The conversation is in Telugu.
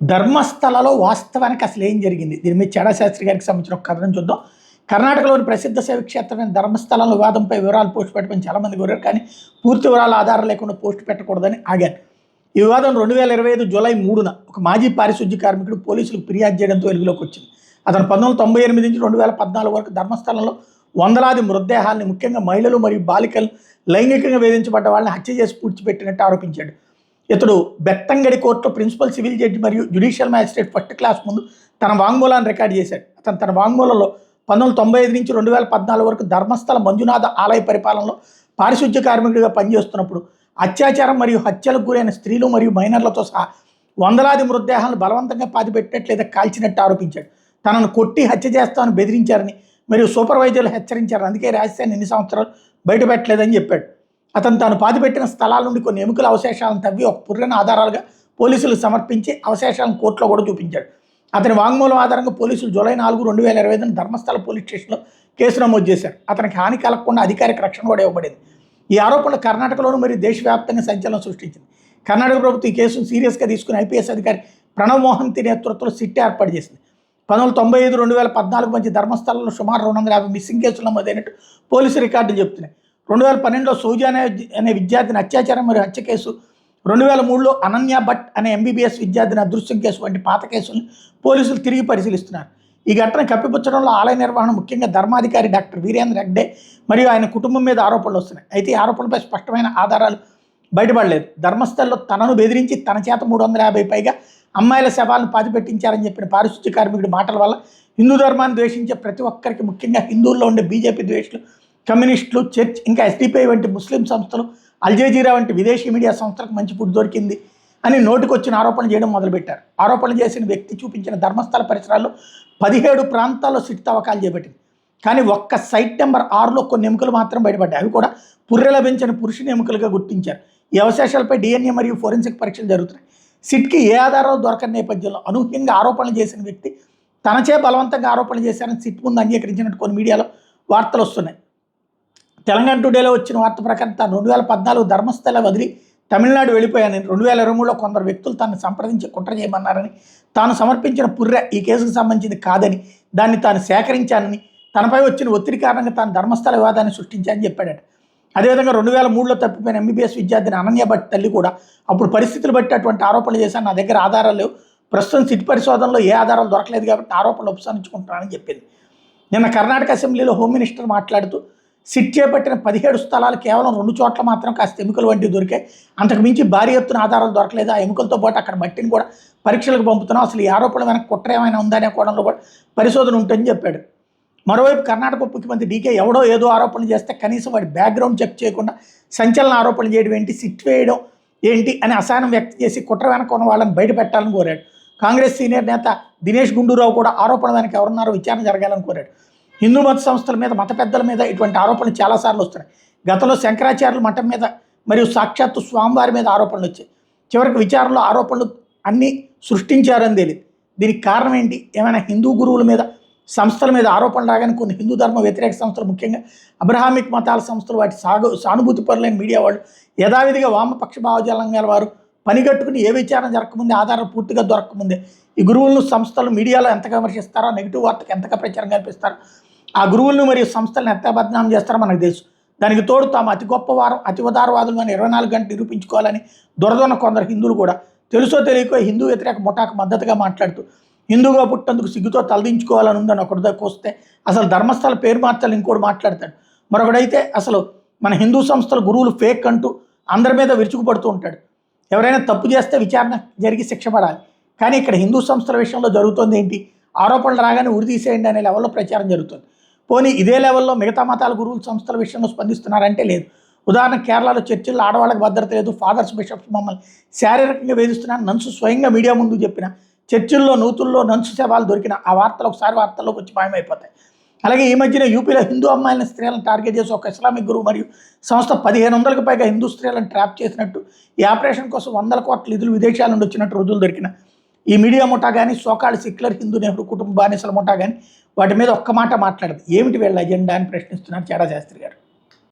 ధర్మస్థలలో వాస్తవానికి అసలు ఏం జరిగింది? దీని మీద చెడా శాస్త్రి గారికి సంబంధించిన ఒక కథనం చూద్దాం. కర్ణాటకలోని ప్రసిద్ధ శైవక్షేత్రమైన ధర్మస్థలంలో వివాదంపై వివరాలు పోస్ట్ పెట్టమని చాలామంది కోరారు. కానీ పూర్తి వివరాల ఆధారం లేకుండా పోస్ట్ పెట్టకూడదని ఆగారు. ఈ వివాదం 2025 జూలై 3న ఒక మాజీ పారిశుద్ధ్య కార్మికుడు పోలీసులకు ఫిర్యాదు చేయడంతో వెలుగులోకి వచ్చింది. అతను 1998 నుంచి 2014 వరకు ధర్మస్థలంలో వందలాది మృతదేహాల్ని, ముఖ్యంగా మహిళలు మరియు బాలికలు లైంగికంగా వేధించబడ్డ వాళ్ళని హత్య చేసి పూడ్చిపెట్టినట్టు ఆరోపించాడు. ఇతడు బెత్తంగడి కోర్టులో ప్రిన్సిపల్ సివిల్ జడ్జి మరియు జ్యుడిషియల్ మ్యాజిస్ట్రేట్ ఫస్ట్ క్లాస్ ముందు తన వాంగ్మూలాన్ని రికార్డు చేశాడు. అతను తన వాంగ్మూలంలో 1995 నుంచి 2014 వరకు ధర్మస్థల మంజునాథ ఆలయ పరిపాలనలో పారిశుద్ధ్య కార్మికుడిగా పనిచేస్తున్నప్పుడు అత్యాచారం మరియు హత్యలకు గురైన స్త్రీలు మరియు మైనర్లతో సహా వందలాది మృతదేహాలను బలవంతంగా పాతిపెట్టినట్లు లేదా కాల్చినట్టు ఆరోపించాడు. తనను కొట్టి హత్య చేస్తామని బెదిరించారని మరియు సూపర్వైజర్లు హెచ్చరించారని, అందుకే రహస్యాన్ని ఎన్ని సంవత్సరాలు బయటపెట్టలేదని చెప్పాడు. అతను తాను పాతిపెట్టిన స్థలాల నుండి కొన్ని ఎముకల అవశేషాలను తవ్వి ఒక పుర్రెన ఆధారాలుగా పోలీసులకు సమర్పించి అవశేషాలను కోర్టులో కూడా చూపించాడు. అతని వాంగ్మూలం ఆధారంగా పోలీసులు జూలై 4, 2025 ధర్మస్థల పోలీస్ స్టేషన్లో కేసు నమోదు చేశారు. అతనికి హాని కలగకుండా అధికారిక రక్షణ కూడా ఇవ్వబడింది. ఈ ఆరోపణలు కర్ణాటకలోను మరియు దేశవ్యాప్తంగా సంచలనం సృష్టించింది. కర్ణాటక ప్రభుత్వం ఈ కేసును సీరియస్గా తీసుకుని ఐపీఎస్ అధికారి ప్రణవ్ మోహంతి నేతృత్వంలో సిట్ ఏర్పాటు చేసింది. 1995, 2014 మధ్య ధర్మస్థలంలో సుమారు 250 మిస్సింగ్ కేసులు నమోదైనట్టు పోలీసు రికార్డులు చెప్తున్నాయి. 2012లో సౌజా అనే విద్యార్థిని అత్యాచారం మరియు హత్య కేసు, 2003లో అనన్య భట్ అనే ఎంబీబీఎస్ విద్యార్థిని అదృశ్యం కేసు వంటి పాత కేసులను పోలీసులు తిరిగి పరిశీలిస్తున్నారు. ఈ ఘటన కప్పిపుచ్చడంలో ఆలయ నిర్వహణ, ముఖ్యంగా ధర్మాధికారి డాక్టర్ వీరేంద్ర హెగ్డే మరియు ఆయన కుటుంబం మీద ఆరోపణలు వస్తున్నాయి. అయితే ఈ ఆరోపణలపై స్పష్టమైన ఆధారాలు బయటపడలేదు. ధర్మస్థల్లో తనను బెదిరించి తన చేత 350 పైగా అమ్మాయిల శవాలను పాతిపెట్టించారని చెప్పిన పారిశుద్ధ్య కార్మికుడి మాటల వల్ల హిందూ ధర్మాన్ని ద్వేషించే ప్రతి ఒక్కరికి, ముఖ్యంగా హిందువుల్లో ఉండే బీజేపీ ద్వేషులు, కమ్యూనిస్టులు, చర్చ్, ఇంకా ఎస్డిపిఐ వంటి ముస్లిం సంస్థలు, అల్జజీరా వంటి విదేశీ మీడియా సంస్థలకు మంచి పుట్టు దొరికింది అని నోటికొచ్చిన ఆరోపణలు చేయడం మొదలుపెట్టారు. ఆరోపణలు చేసిన వ్యక్తి చూపించిన ధర్మస్థల పరిసరాల్లో 17 ప్రాంతాల్లో సిట్ తవ్వకాలు చేపట్టింది. కానీ ఒక్క సైట్ నెంబర్ 6లో కొన్ని ఎముకలు మాత్రం బయటపడ్డాయి. అవి కూడా పుర్రె లభించిన పురుషుని ఎముకలుగా గుర్తించారు. ఈ అవశేషాలపై డిఎన్ఏ మరియు ఫోరెన్సిక్ పరీక్షలు జరుగుతున్నాయి. సిట్కి ఏ ఆధారాలు దొరకని నేపథ్యంలో అనూహ్యంగా ఆరోపణలు చేసిన వ్యక్తి తనచే బలవంతంగా ఆరోపణలు చేశారని సిట్ ముందు అంగీకరించినట్టు కొన్ని మీడియాలో వార్తలు వస్తున్నాయి. తెలంగాణ టుడేలో వచ్చిన వార్త ప్రకారం తాను 2014 ధర్మస్థల వదిలి తమిళనాడు వెళ్ళిపోయానని, 2023లో కొందరు వ్యక్తులు తనను సంప్రదించి కుట్ర చేయమన్నారని, తాను సమర్పించిన పుర్రె ఈ కేసుకు సంబంధించింది కాదని, దాన్ని తాను సేకరించానని, తనపై వచ్చిన ఒత్తిడి కారణంగా తాను ధర్మస్థల వివాదాన్ని సృష్టించానని చెప్పాడట. అదేవిధంగా 2003లో తప్పిపోయిన ఎంబీబీఎస్ విద్యార్థిని అనన్య భట్ తల్లి కూడా అప్పుడు పరిస్థితులు బట్టి అటువంటి ఆరోపణలు చేశాను, నా దగ్గర ఆధారాలు లేవు, ప్రస్తుతం సిట్ పరిశోధనలో ఏ ఆధారాలు దొరకలేదు కాబట్టి ఆరోపణలు ఉపసంహరించుకుంటున్నానని చెప్పింది. నిన్న కర్ణాటక అసెంబ్లీలో హోమ్ మినిస్టర్ మాట్లాడుతూ సిట్ చేపట్టిన 17 స్థలాలు కేవలం 2 చోట్ల మాత్రం కాస్త ఎముకలు వంటివి దొరికాయి, అంతకు మించి భారీ ఎత్తున ఆధారాలు దొరకలేదు, ఆ ఎముకలతో పాటు అక్కడ మట్టిని కూడా పరీక్షలకు పంపుతున్నాం, అసలు ఈ ఆరోపణలు వెనక కుట్ర ఏమైనా ఉందనే కోణంలో కూడా పరిశోధన ఉంటుందని చెప్పాడు. మరోవైపు కర్ణాటక ముఖ్యమంత్రి డీకే ఎవడో ఏదో ఆరోపణలు చేస్తే కనీసం వాడి బ్యాక్గ్రౌండ్ చెక్ చేయకుండా సంచలన ఆరోపణలు చేయడం ఏంటి, సిట్ వేయడం ఏంటి అని అసహనం వ్యక్తం చేసి కుట్ర వెనక ఉన్న వాళ్ళని బయట పెట్టాలని కోరాడు. కాంగ్రెస్ సీనియర్ నేత దినేష్ గుండూరావు కూడా ఆరోపణ వెనక ఎవరున్నారో విచారణ జరగాలని కోరాడు. హిందూ మత సంస్థల మీద, మత పెద్దల మీద ఇటువంటి ఆరోపణలు చాలాసార్లు వస్తున్నాయి. గతంలో శంకరాచార్యుల మఠం మీద మరియు సాక్షాత్తు స్వామివారి మీద ఆరోపణలు వచ్చాయి. చివరికి విచారణలో ఆరోపణలు అన్నీ సృష్టించారని తెలియదు. దీనికి కారణం ఏంటి? ఏమైనా హిందూ గురువుల మీద, సంస్థల మీద ఆరోపణలు రాగానే కొన్ని హిందూ ధర్మ వ్యతిరేక సంస్థలు, ముఖ్యంగా అబ్రహామిక్ మతాల సంస్థలు, వాటి సానుభూతి పరులైన మీడియా వాళ్ళు యథావిధిగా వామపక్ష భావజాలంగా వారు పనిగట్టుకుని ఏ విచారణ జరగకముందే, ఆధారాలు పూర్తిగా దొరకకముందే ఈ గురువులను, సంస్థలు మీడియాలో ఎంతగా విమర్శిస్తారో, నెగిటివ్ వార్తకు ఎంతగా ప్రచారం కల్పిస్తారో, ఆ గురువులను మరియు సంస్థలను ఎంత బదనాం చేస్తారో మనకు తెలుసు. దానికి తోడు తాము అతి గొప్ప వారం, అతి ఉదారవాదులు అని 24 గంటలు నిరూపించుకోవాలని దొరదొన్న కొందరు హిందువులు కూడా తెలుసో తెలియకో హిందూ వ్యతిరేక ముఠాకు మద్దతుగా మాట్లాడుతూ హిందూగా పుట్టేందుకు సిగ్గుతో తలదించుకోవాలని ఉందని ఒకటి దగ్గర వస్తే అసలు ధర్మస్థల పేరు మార్చాలి ఇంకోటి మాట్లాడతాడు. మరొకడైతే అసలు మన హిందూ సంస్థల గురువులు ఫేక్ అంటూ అందరి మీద విరుచుకుపడుతూ ఉంటాడు. ఎవరైనా తప్పు చేస్తే విచారణ జరిగి శిక్ష పడాలి. కానీ ఇక్కడ హిందూ సంస్థల విషయంలో జరుగుతుంది ఏంటి? ఆరోపణలు రాగానే ఉరి తీసేయండి అనే లెవెల్లో ప్రచారం జరుగుతుంది. పోనీ ఇదే లెవెల్లో మిగతా మతాల గురువుల సంస్థల విషయంలో స్పందిస్తున్నారంటే లేదు. ఉదాహరణ, కేరళలో చర్చిల్లో ఆడవాళ్ళకి భద్రత లేదు, ఫాదర్స్, బిషప్స్ మమ్మల్ని శారీరకంగా వేధిస్తున్నారు నన్సు స్వయంగా మీడియా ముందు చెప్పిన, చర్చిల్లో నూతుల్లో నన్సు శవాలు దొరికిన ఆ వార్తలు ఒకసారి వార్తల్లోకి వచ్చి మాయమైపోతాయి. అలాగే ఈ మధ్యన యూపీలో హిందూ అమ్మాయిలను, స్త్రీలను టార్గెట్ చేసి ఒక ఇస్లామిక్ గురువు మరియు సంస్థ 1500కి పైగా హిందూ స్త్రీలను ట్రాప్ చేసినట్టు, ఈ ఆపరేషన్ కోసం 100 కోట్ల నిధులు విదేశాల నుండి వచ్చినట్టు రుజువులు దొరికిన ఈ మీడియా ముఠా కానీ, సోకాళ్ళు సెక్యులర్ హిందూ నెహ్రూ కుటుంబ బానిసల ముఠా కానీ వాటి మీద ఒక్క మాట మాట్లాడదు. ఏమిటి వీళ్ళ అజెండా అని ప్రశ్నిస్తున్నారు చెడా శాస్త్రి గారు.